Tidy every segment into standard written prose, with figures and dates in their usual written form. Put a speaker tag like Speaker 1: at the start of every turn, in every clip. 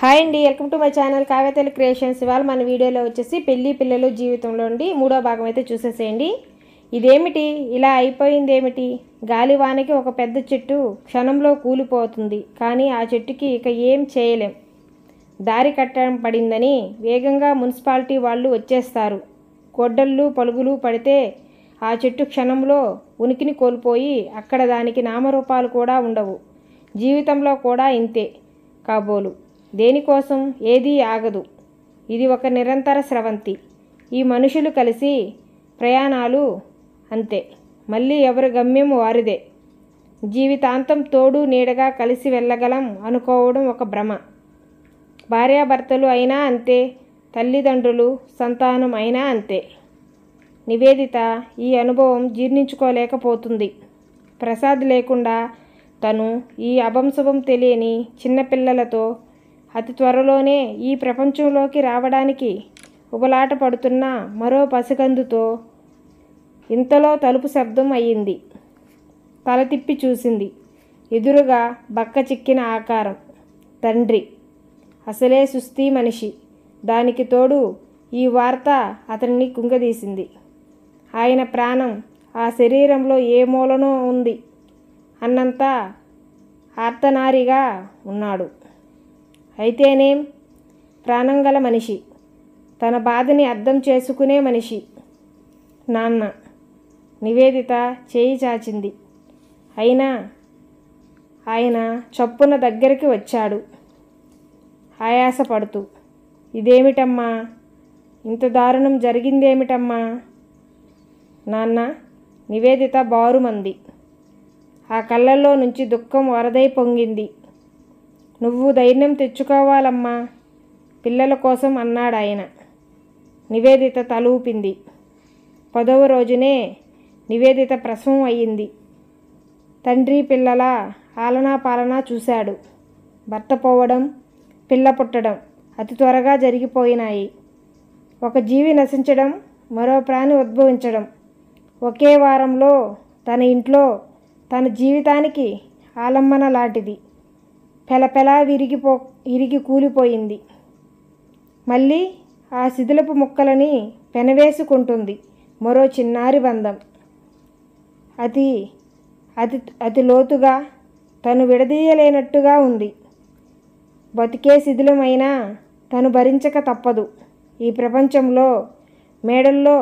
Speaker 1: Hi అండి, welcome to my channel Kavyathalli creations. ఇవాళ మన వీడియోలో వచ్చేసి పెళ్ళి పిల్లలు జీవితంలో నుండి 3వ భాగం అయితే చూసేసేయండి. ఇదేమిటి ఇలా అయిపోయింది ఏమిటి? గాలివానకి ఒక పెద్ద చెట్టు క్షణంలో కూలిపోతుంది, కానీ ఆ చెట్టుకి ఇక ఏం చేయలేం. దారి కట్టడం పడిందని వేగంగా మున్సిపాలిటీ వాళ్ళు వచ్చేస్తారు. గొడ్డళ్ళు పలుగులు పడితే ఆ చెట్టు క్షణంలో ఉనికిని కోల్పోయి అక్కడ దానికి నామరూపాలు కూడా ఉండవు. జీవితంలో కూడా ఇంతే కాబోలు. దేనికోసం ఏదీ ఆగదు. ఇది ఒక నిరంతర స్రవంతి. ఈ మనుషులు కలిసి ప్రయాణాలు అంతే. మళ్ళీ ఎవరి గమ్యం వారిదే. జీవితాంతం తోడు నీడగా కలిసి వెళ్ళగలం అనుకోవడం ఒక భ్రమ. భార్యాభర్తలు అయినా అంతే, తల్లిదండ్రులు సంతానం అయినా అంతే. నివేదిత ఈ అనుభవం జీర్ణించుకోలేకపోతుంది. ప్రసాద్ లేకుండా తను ఈ అభంశుభం తెలియని చిన్నపిల్లలతో అతి త్వరలోనే ఈ ప్రపంచంలోకి రావడానికి ఉబలాట పడుతున్న మరో పసికందుతో ఇంతలో తలుపు శబ్దం అయ్యింది. తల తిప్పి చూసింది. ఎదురుగా బక్క చిక్కిన ఆకారం. తండ్రి. అసలే సుస్థి మనిషి. దానికి తోడు ఈ వార్త అతన్ని కుంగదీసింది. ఆయన ప్రాణం ఆ శరీరంలో ఏ మూలనో ఉంది అన్నంత ఆర్తనారిగా ఉన్నాడు. అయితేనేం, ప్రాణం గల మనిషి, తన బాధని అర్థం చేసుకునే మనిషి. నాన్న. నివేదిత చేయి చాచింది. అయినా ఆయన చప్పున దగ్గరికి వచ్చాడు, ఆయాసపడుతూ. ఇదేమిటమ్మా, ఇంత దారుణం జరిగిందేమిటమ్మా? నాన్న. నివేదిత బారుమంది. ఆ కళ్ళల్లో నుంచి దుఃఖం వరదై పొంగింది. నువ్వు ధైర్యం తెచ్చుకోవాలమ్మా, పిల్లల కోసం అన్నాడాయన. నివేదిత తలూపింది. 10వ రోజునే నివేదిత ప్రసవం అయ్యింది. తండ్రి పిల్లల ఆలనా పాలనా చూశాడు. భర్త పోవడం, పిల్ల పుట్టడం అతి త్వరగా జరిగిపోయినాయి. ఒక జీవి నశించడం, మరో ప్రాణి ఉద్భవించడం ఒకే వారంలో తన ఇంట్లో తన జీవితానికి ఆలంబన లాంటిది. పెలపెలా విరిగి కూలిపోయింది. మళ్ళీ ఆ శిథిలపు ముక్కలని పెనవేసుకుంటుంది మరో చిన్నారి బంధం. అతి అతి అతి లోతుగా, తను విడదీయలేనట్టుగా ఉంది. బతికే శిథిలమైనా తను భరించక తప్పదు. ఈ ప్రపంచంలో మేడల్లో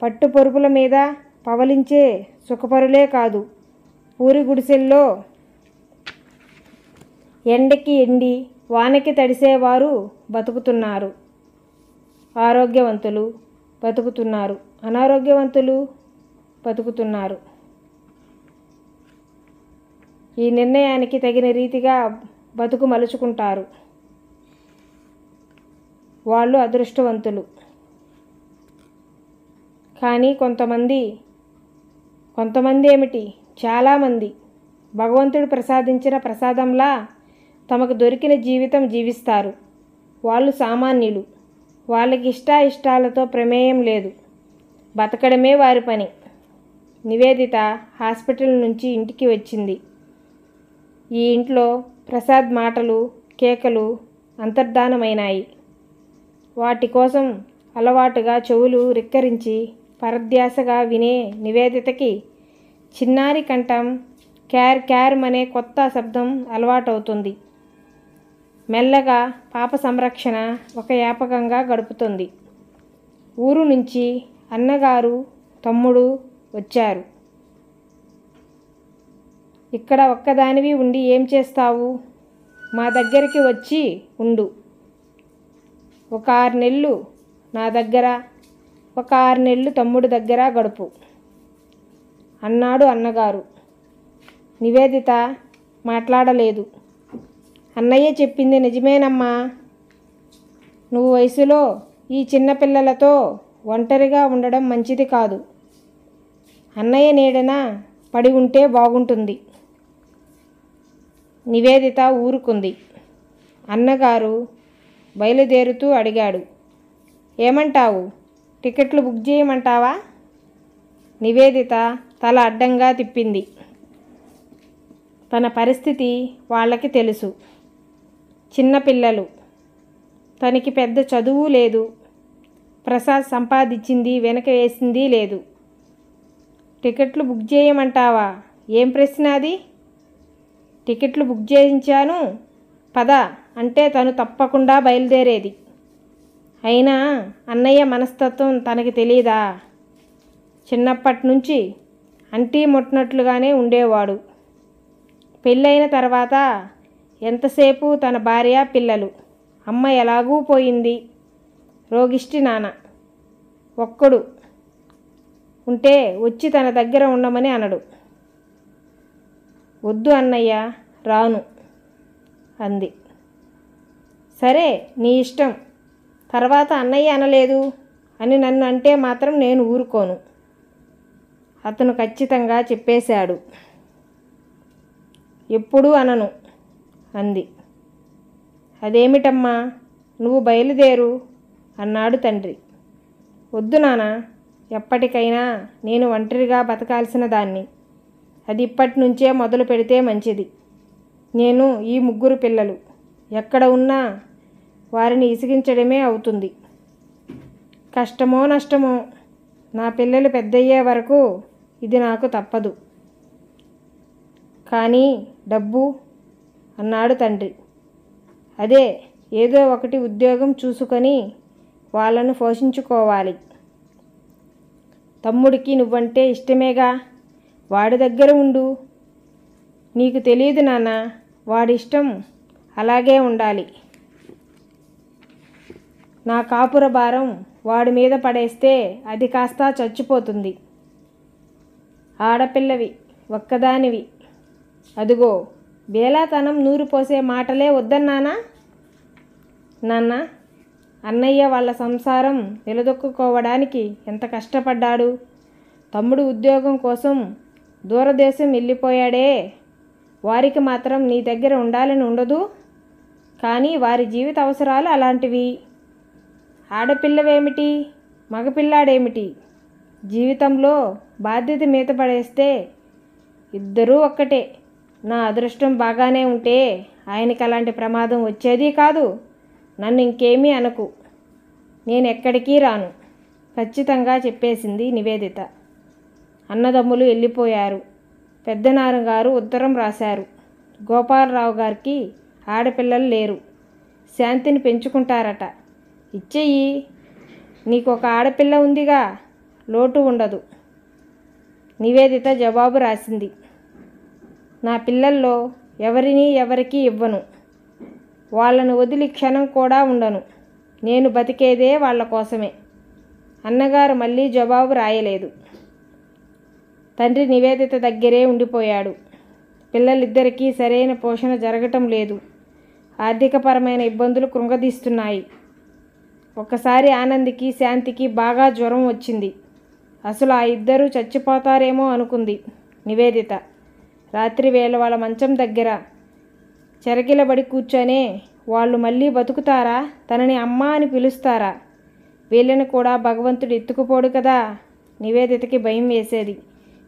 Speaker 1: పట్టుపరుపుల మీద పవలించే సుఖపరులే కాదు, పూరి గుడిసెల్లో ఎండకి ఎండి వానకి తడిసేవారు బతుకుతున్నారు. ఆరోగ్యవంతులు బతుకుతున్నారు, అనారోగ్యవంతులు బతుకుతున్నారు. ఈ నిర్ణయానికి తగిన రీతిగా బతుకు మలుచుకుంటారు. వాళ్ళు అదృష్టవంతులు. కానీ కొంతమంది ఏమిటి, చాలామంది భగవంతుడు ప్రసాదించిన ప్రసాదంలా తమకు దొరికిన జీవితం జీవిస్తారు. వాళ్ళు సామాన్యులు. వాళ్ళకి ఇష్టాలతో ప్రమేయం లేదు. బతకడమే వారి పని. నివేదిత హాస్పిటల్ నుంచి ఇంటికి వచ్చింది. ఈ ఇంట్లో ప్రసాద్ మాటలు, కేకలు అంతర్ధానమైనాయి. వాటి కోసం అలవాటుగా చెవులు రిక్కరించి పరధ్యాసగా వినే నివేదితకి చిన్నారి కంఠం క్యార్ క్యార్ అనే కొత్త శబ్దం అలవాటవుతుంది. మెల్లగా పాప సంరక్షణ ఒక వ్యాపకంగా గడుపుతుంది. ఊరు నుంచి అన్నగారు, తమ్ముడు వచ్చారు. ఇక్కడ ఒక్కదానివి ఉండి ఏం చేస్తావు? మా దగ్గరికి వచ్చి ఉండు. ఒక 6 నెలలు నా దగ్గర, ఒక 6 నెలలు తమ్ముడి దగ్గర గడుపు అన్నాడు అన్నగారు. నివేదిత మాట్లాడలేదు. అన్నయ్య చెప్పింది నిజమేనమ్మా. నువ్వు వయసులో ఈ చిన్నపిల్లలతో ఒంటరిగా ఉండడం మంచిది కాదు. అన్నయ్య నీడన పడి ఉంటే బాగుంటుంది. నివేదిత ఊరుకుంది. అన్నగారు బయలుదేరుతూ అడిగాడు, ఏమంటావు? టికెట్లు బుక్ చేయమంటావా? నివేదిత తల అడ్డంగా తిప్పింది. తన పరిస్థితి వాళ్ళకి తెలుసు. చిన్నపిల్లలు, తనకి పెద్ద చదువు లేదు. ప్రసాద్ సంపాదించింది వెనక వేసింది లేదు. టికెట్లు బుక్ చేయమంటావా? ఏం ప్రశ్న అది? టికెట్లు బుక్ చేయించాను పద అంటే తను తప్పకుండా బయలుదేరేది. అయినా అన్నయ్య మనస్తత్వం తనకి తెలీదా? చిన్నప్పటి నుంచి అంటీ ముట్టనట్లుగానే ఉండేవాడు. పెళ్ళైన తర్వాత ఎంతసేపు తన భార్య పిల్లలు. అమ్మ ఎలాగూ పోయింది. రోగిష్టి నాన్న ఒక్కడు ఉంటే వచ్చి తన దగ్గర ఉండమని అనడు. వద్దు అన్నయ్య, రాను అంది. సరే నీ ఇష్టం. తర్వాత అన్నయ్య అనలేదు అని నన్ను అంటే మాత్రం నేను ఊరుకోను. అతను ఖచ్చితంగా చెప్పేశాడు. ఎప్పుడూ అనను అంది. అదేమిటమ్మా, నువ్వు బయలుదేరు అన్నాడు తండ్రి. వద్దు నాన్న, ఎప్పటికైనా నేను ఒంటరిగా బతకాల్సిన దాన్ని. అది ఇప్పటి నుంచే మొదలు పెడితే మంచిది. నేను ఈ 3 పిల్లలు ఎక్కడ ఉన్నా వారిని ఇసిగించడమే అవుతుంది. కష్టమో నష్టమో నా పిల్లలు పెద్దయ్యే వరకు ఇది నాకు తప్పదు. కానీ డబ్బు అన్నాడు తండ్రి. అదే ఏదో ఒకటి ఉద్యోగం చూసుకొని వాళ్ళను పోషించుకోవాలి. తమ్ముడికి నువ్వంటే ఇష్టమేగా, వాడి దగ్గర ఉండు. నీకు తెలియదు నాన్న, వాడి ఇష్టం అలాగే ఉండాలి. నా కాపుర భారం వాడి మీద పడేస్తే అది కాస్త చచ్చిపోతుంది. ఆడపిల్లవి, ఒక్కదానివి. అదుగో బేలాతనం నూరు పోసే మాటలే వద్దన్నానా? నాన్న, అన్నయ్య వాళ్ళ సంసారం నిలదొక్కుకోవడానికి ఎంత కష్టపడ్డాడు. తమ్ముడు ఉద్యోగం కోసం దూరదేశం వెళ్ళిపోయాడే. వారికి మాత్రం నీ దగ్గర ఉండాలని ఉండదు. కానీ వారి జీవిత అవసరాలు అలాంటివి. ఆడపిల్లవేమిటి, మగపిల్లాడేమిటి, జీవితంలో బాధ్యత మీద పడేస్తే ఇద్దరూ ఒక్కటే. నా అదృష్టం బాగానే ఉంటే ఆయనకి అలాంటి ప్రమాదం వచ్చేది కాదు. నన్ను ఇంకేమీ అనకు, నేను ఎక్కడికి రాను ఖచ్చితంగా చెప్పేసింది నివేదిత. అన్నదమ్ములు వెళ్ళిపోయారు. పెద్దనాన్నగారు ఉత్తరం రాశారు. గోపాలరావు గారికి ఆడపిల్లలు లేరు. శాంతిని పెంచుకుంటారట. ఇచ్చేయి, నీకు ఒక ఆడపిల్ల ఉందిగా, లోటు ఉండదు. నివేదిత జవాబు రాసింది. నా పిల్లల్లో ఎవరికి ఇవ్వను. వాళ్ళను వదిలి క్షణం కూడా ఉండను. నేను బతికేదే వాళ్ళ కోసమే. అన్నగారు మళ్ళీ జవాబు రాయలేదు. తండ్రి నివేదిత దగ్గరే ఉండిపోయాడు. పిల్లలిద్దరికీ సరైన పోషణ జరగటం లేదు. ఆర్థికపరమైన ఇబ్బందులు కృంగదీస్తున్నాయి. ఒకసారి ఆనందికి శాంతికి బాగా జ్వరం వచ్చింది. అసలు ఆ ఇద్దరూ చచ్చిపోతారేమో అనుకుంది నివేదిత. రాత్రి వేళ వాళ్ళ మంచం దగ్గర చెరగిలబడి కూర్చొనే వాళ్ళు మళ్ళీ బతుకుతారా, తనని అమ్మ అని పిలుస్తారా, వీళ్ళని కూడా భగవంతుడు ఎత్తుకుపోడు కదా. నివేదితకి భయం వేసేది.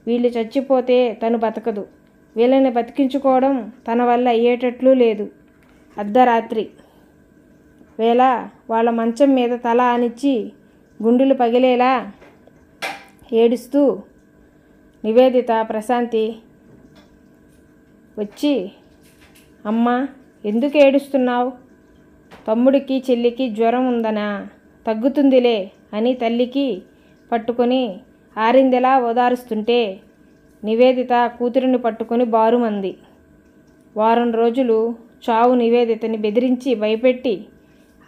Speaker 1: వీళ్ళు చచ్చిపోతే తను బతకదు. వీళ్ళని బతికించుకోవడం తన వల్ల అయ్యేటట్లు లేదు. అర్ధరాత్రి వేళ వాళ్ళ మంచం మీద తల ఆనిచ్చి గుండెలు పగిలేలా ఏడుస్తూ నివేదిత ప్రశాంతి వచ్చి, అమ్మా ఎందుకు ఏడుస్తున్నావు? తమ్ముడికి చెల్లికి జ్వరం ఉందనా? తగ్గుతుందిలే అని తల్లికి పట్టుకొని ఆరిందెలా ఓదారుస్తుంటే నివేదిత కూతురిని పట్టుకొని బారుమంది. వారం రోజులు చావు నివేదితని బెదిరించి భయపెట్టి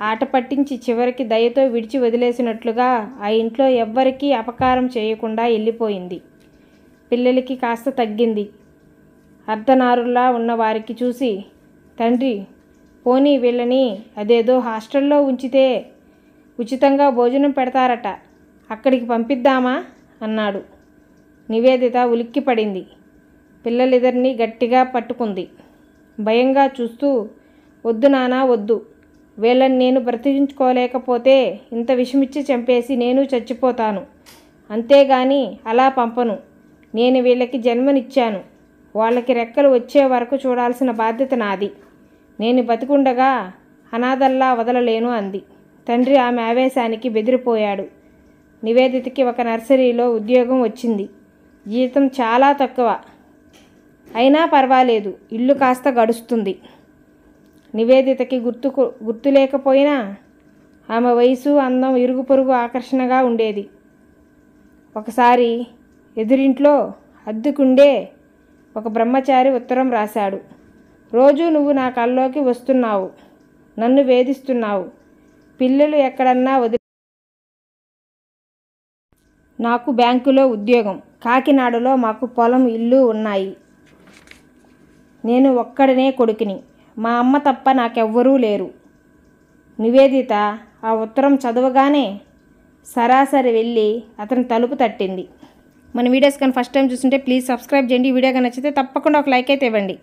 Speaker 1: ఆట పట్టించి చివరికి దయతో విడిచి వదిలేసినట్లుగా ఆ ఇంట్లో ఎవ్వరికీ అపకారం చేయకుండా వెళ్ళిపోయింది. పిల్లలకి కాస్త తగ్గింది. అర్ధనారుల్లా ఉన్న వారికి చూసి తండ్రి, పోనీ వీళ్ళని అదేదో హాస్టల్లో ఉంచితే ఉచితంగా భోజనం పెడతారట, అక్కడికి పంపిద్దామా అన్నాడు. నివేదిత ఉలిక్కిపడింది. పిల్లలిద్దరినీ గట్టిగా పట్టుకుంది. భయంగా చూస్తూ, వద్దు నానా వద్దు. వీళ్ళని నేను బ్రతికించుకోలేకపోతే ఇంత విషమిచ్చి చంపేసి నేను చచ్చిపోతాను. అంతేగాని అలా పంపను. నేను వీళ్ళకి జన్మనిచ్చాను. వాళ్ళకి రెక్కలు వచ్చే వరకు చూడాల్సిన బాధ్యత నాది. నేను బతికుండగా అనాథల్లా వదలలేను అంది. తండ్రి ఆమె ఆవేశానికి బెదిరిపోయాడు. నివేదితకి ఒక నర్సరీలో ఉద్యోగం వచ్చింది. జీతం చాలా తక్కువ, అయినా పర్వాలేదు, ఇల్లు కాస్త గడుస్తుంది. నివేదితకి గుర్తు లేకపోయినా ఆమె వయసు, అందం ఇరుగు పొరుగు ఆకర్షణగా ఉండేది. ఒకసారి ఎదురింట్లో అద్దెకుండే ఒక బ్రహ్మచారి ఉత్తరం రాశాడు. రోజు నువ్వు నా కల్లోకి వస్తున్నావు, నన్ను వేధిస్తున్నావు, పిల్లలు ఎక్కడన్నా నాకు బ్యాంకులో ఉద్యోగం, కాకినాడలో మాకు పొలం, ఇల్లు ఉన్నాయి. నేను ఒక్కడనే కొడుకుని, మా అమ్మ తప్ప నాకెవ్వరూ లేరు. నివేదిత ఆ ఉత్తరం చదవగానే సరాసరి వెళ్ళి అతని తలుపు తట్టింది. మన వీడియోస్ కానీ ఫస్ట్ టైం చూస్తుంటే ప్లీజ్ సబ్స్క్రైబ్ చేయండి. వీడియో కానీ నచ్చితే తప్పకుండా ఒక లైక్ అయితే ఇవ్వండి.